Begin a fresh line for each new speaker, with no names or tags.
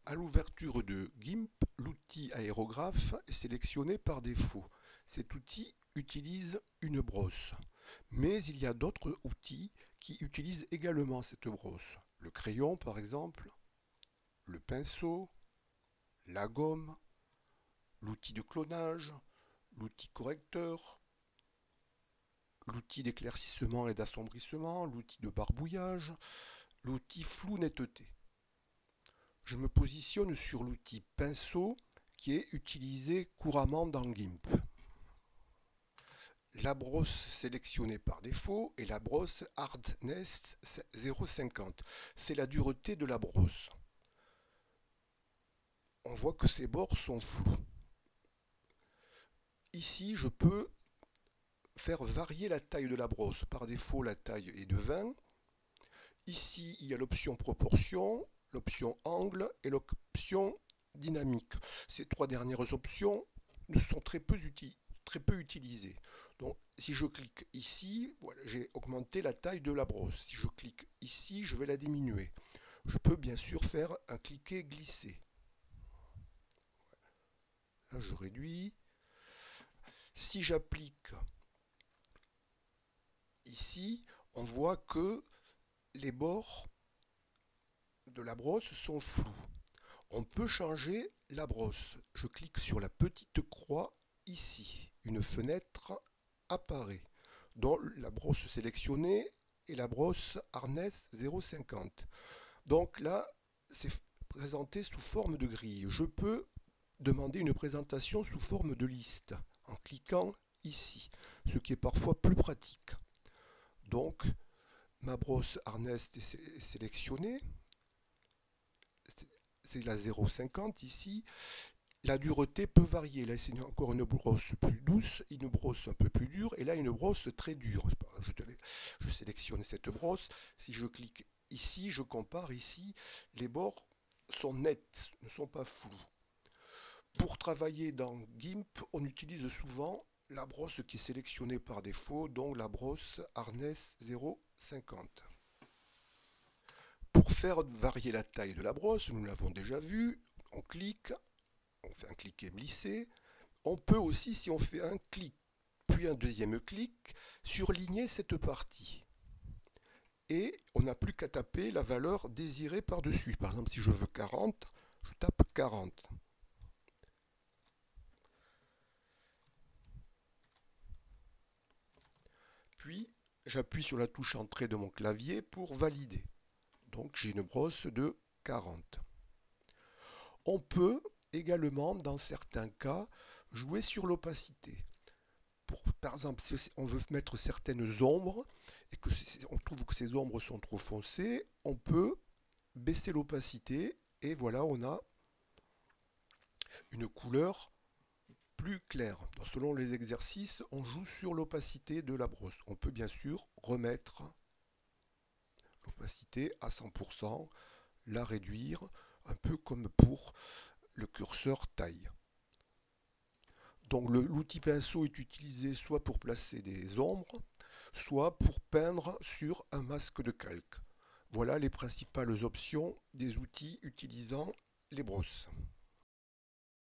À l'ouverture de GIMP, l'outil aérographe est sélectionné par défaut. Cet outil utilise une brosse. Mais il y a d'autres outils qui utilisent également cette brosse. Le crayon par exemple, le pinceau, la gomme, l'outil de clonage, l'outil correcteur, l'outil d'éclaircissement et d'assombrissement, l'outil de barbouillage, l'outil flou netteté. Je me positionne sur l'outil pinceau qui est utilisé couramment dans GIMP. La brosse sélectionnée par défaut est la brosse Hardness 0,50. C'est la dureté de la brosse. On voit que ces bords sont flous. Ici, je peux faire varier la taille de la brosse. Par défaut, la taille est de 20. Ici, il y a l'option proportion, l'option angle et l'option dynamique. Ces trois dernières options sont très peu utilisées. Donc, si je clique ici, voilà, j'ai augmenté la taille de la brosse. Si je clique ici, je vais la diminuer. Je peux bien sûr faire un cliquer-glisser. Là, je réduis. Si j'applique ici, on voit que les bords de la brosse sont flous. On peut changer la brosse. Je clique sur la petite croix ici. Une fenêtre apparaît, dont la brosse sélectionnée est la brosse Hardness 0,50. Donc là, c'est présenté sous forme de grille. Je peux demander une présentation sous forme de liste en cliquant ici, ce qui est parfois plus pratique. Donc, ma brosse Hardness est sélectionnée. C'est la 0,50 ici. La dureté peut varier. Là, c'est encore une brosse plus douce, une brosse un peu plus dure, et là, une brosse très dure. Je sélectionne cette brosse. Si je clique ici, je compare ici. Les bords sont nets, ne sont pas flous. Pour travailler dans GIMP, on utilise souvent la brosse qui est sélectionnée par défaut, donc la brosse Hardness 0,50. Pour faire varier la taille de la brosse, nous l'avons déjà vu, on clique, on fait un cliquer-glisser. On peut aussi, si on fait un clic, puis un deuxième clic, surligner cette partie. Et on n'a plus qu'à taper la valeur désirée par-dessus. Par exemple, si je veux 40, je tape 40. Puis, j'appuie sur la touche entrée de mon clavier pour valider. Donc, j'ai une brosse de 40. On peut également, dans certains cas, jouer sur l'opacité. Par exemple, si on veut mettre certaines ombres et que on trouve que ces ombres sont trop foncées, on peut baisser l'opacité et voilà, on a une couleur plus claire. Donc, selon les exercices, on joue sur l'opacité de la brosse. On peut bien sûr remettre l'opacité à 100%, la réduire, un peu comme pour le curseur taille. Donc l'outil pinceau est utilisé soit pour placer des ombres, soit pour peindre sur un masque de calque. Voilà les principales options des outils utilisant les brosses.